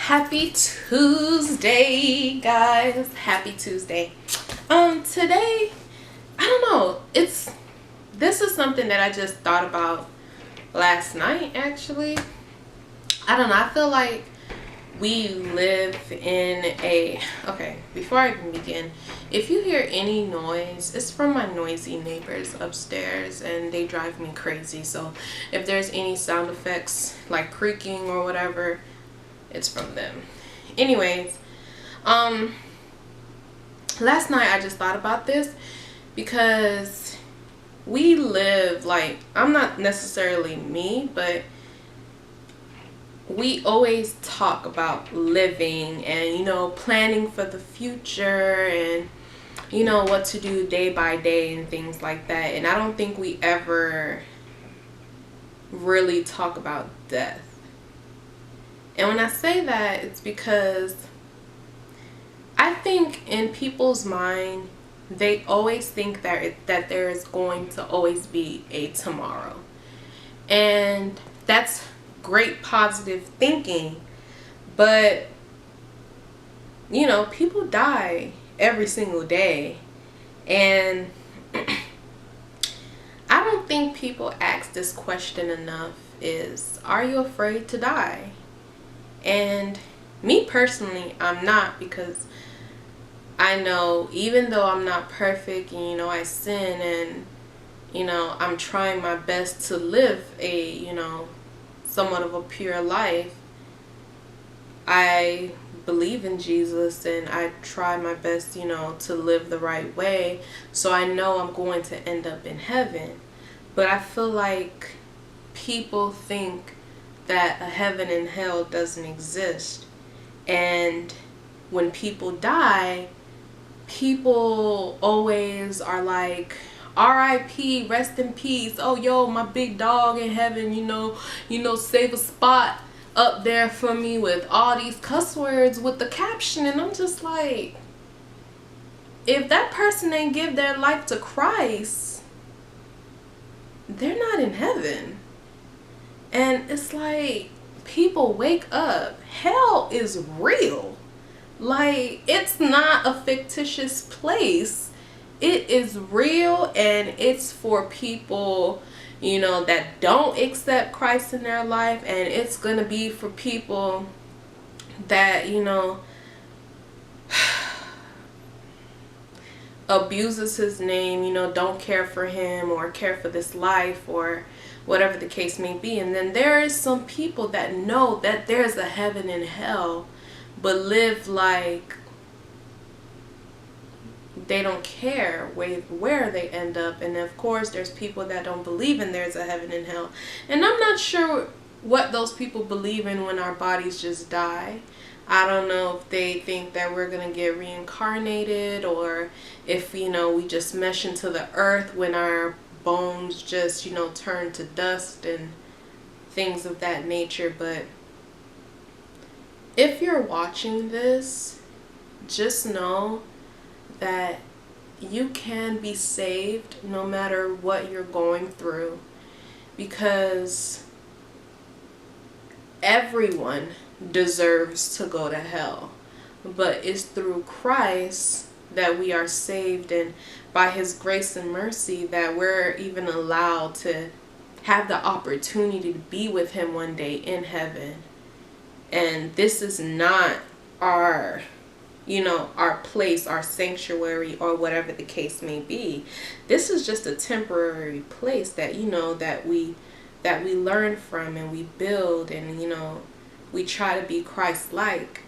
Happy Tuesday, guys. Happy Tuesday. Today, I don't know. This is something that I just thought about last night, actually. I don't know. I feel like we live in okay, before I even begin, if you hear any noise, it's from my noisy neighbors upstairs and they drive me crazy. So if there's any sound effects like creaking or whatever, it's from them. Anyways, last night I just thought about this because we live, like, I'm not necessarily me, but we always talk about living and, planning for the future and, what to do day by day and things like that. And I don't think we ever really talk about death. And when I say that, it's because I think in people's mind, they always think that there is going to always be a tomorrow. And that's great positive thinking. But, people die every single day. And I don't think people ask this question enough is, are you afraid to die? And me personally, I'm not, because I know even though I'm not perfect and, I sin and, I'm trying my best to live a, somewhat of a pure life, I believe in Jesus and I try my best, to live the right way. So I know I'm going to end up in heaven. But I feel like people think that a heaven and hell doesn't exist. And when people die, people always are like, R.I.P., rest in peace. Oh, yo, my big dog in heaven, save a spot up there for me, with all these cuss words with the caption. And I'm just like, if that person ain't give their life to Christ, they're not in heaven. And it's like, people, wake up. Hell is real. Like, it's not a fictitious place. It is real, and it's for people, that don't accept Christ in their life. And it's going to be for people that, abuses his name, don't care for him or care for this life or whatever the case may be. And then there is some people that know that there's a heaven and hell, but live like they don't care where they end up. And of course, there's people that don't believe in there's a heaven and hell. And I'm not sure what those people believe in when our bodies just die. I don't know if they think that we're going to get reincarnated, or if, we just mesh into the earth when our bones just, turn to dust and things of that nature. But if you're watching this, just know that you can be saved no matter what you're going through, because everyone deserves to go to hell, but it's through Christ that we are saved, and by his grace and mercy that we're even allowed to have the opportunity to be with him one day in heaven. And this is not our our place, our sanctuary, or whatever the case may be. This is just a temporary place that that we learn from, and we build, and we try to be Christ-like.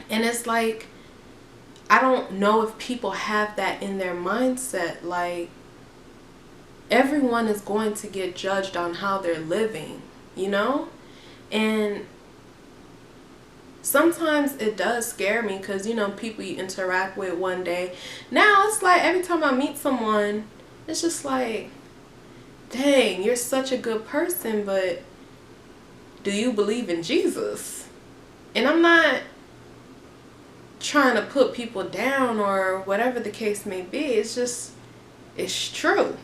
And it's like, I don't know if people have that in their mindset. Like, everyone is going to get judged on how they're living, and sometimes it does scare me, because people you interact with one day, now it's like every time I meet someone, it's just like, dang, you're such a good person, but do you believe in Jesus? And I'm not trying to put people down or whatever the case may be. It's just, it's true.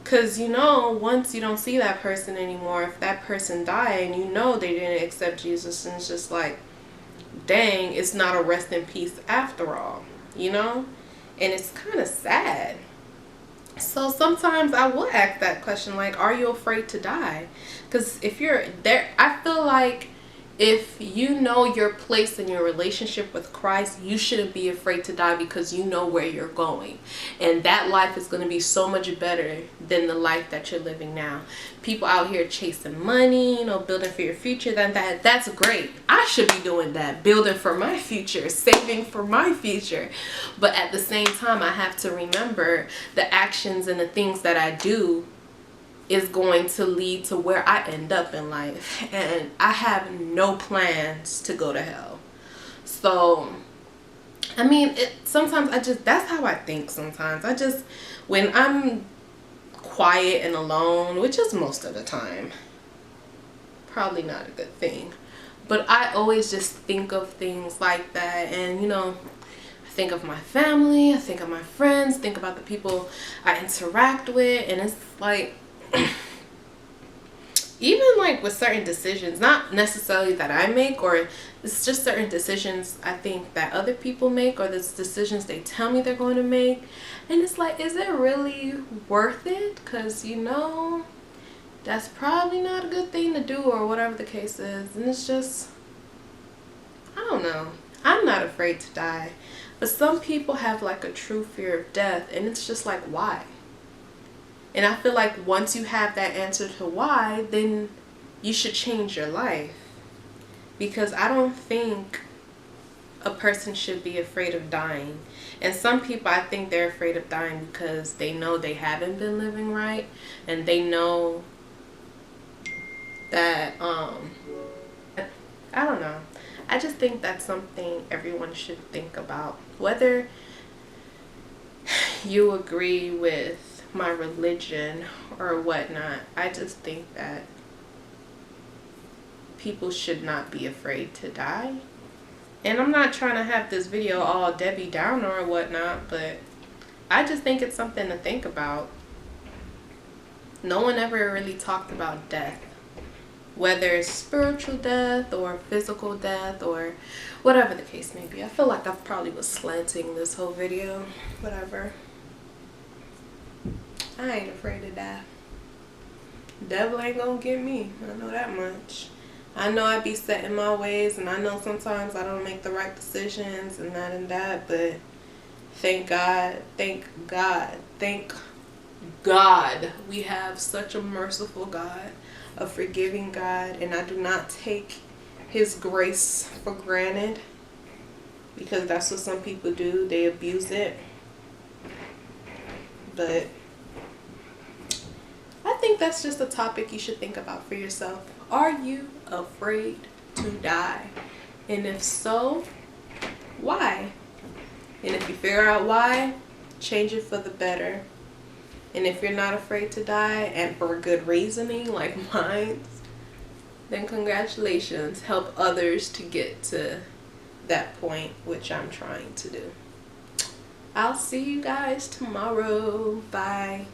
Because, you know, once you don't see that person anymore, if that person died and you know they didn't accept Jesus, and it's just like, dang, it's not a rest in peace after all, you know? And it's kind of sad. So sometimes I will ask that question, like, are you afraid to die? Because if you're there, I feel like if you know your place in your relationship with Christ, you shouldn't be afraid to die, because you know where you're going. And that life is going to be so much better than the life that you're living now. People out here chasing money, you know, building for your future, that's great. I should be doing that, building for my future, saving for my future. But at the same time, I have to remember the actions and the things that I do is going to lead to where I end up in life. And I have no plans to go to hell. So, I mean, sometimes that's how I think sometimes. When I'm quiet and alone, which is most of the time, probably not a good thing. But I always just think of things like that. And, you know, I think of my family, I think of my friends, think about the people I interact with. And it's like, even like with certain decisions, not necessarily that I make, or it's just certain decisions I think that other people make, or there's decisions they tell me they're going to make, and it's like, is it really worth it? Because, you know, that's probably not a good thing to do, or whatever the case is. And it's just, I don't know. I'm not afraid to die, but some people have like a true fear of death, and it's just like, why? And I feel like once you have that answer to why, then you should change your life. Because I don't think a person should be afraid of dying. And some people, I think they're afraid of dying because they know they haven't been living right. And they know that, I don't know. I just think that's something everyone should think about. Whether you agree with my religion or whatnot, I just think that people should not be afraid to die. And I'm not trying to have this video all Debbie Downer or whatnot, but I just think it's something to think about. No one ever really talked about death, whether it's spiritual death or physical death or whatever the case may be. I feel like I probably was slanting this whole video, whatever. I ain't afraid to die. Devil ain't gonna get me. I know that much. I know I be set in my ways, and I know sometimes I don't make the right decisions and that, but thank God, thank God, thank God we have such a merciful God, a forgiving God, and I do not take His grace for granted, because that's what some people do. They abuse it. But I think that's just a topic you should think about for yourself. Are you afraid to die? And if so, why? And if you figure out why, change it for the better. And if you're not afraid to die, and for good reasoning like mine, then congratulations. Help others to get to that point, which I'm trying to do. I'll see you guys tomorrow. Bye.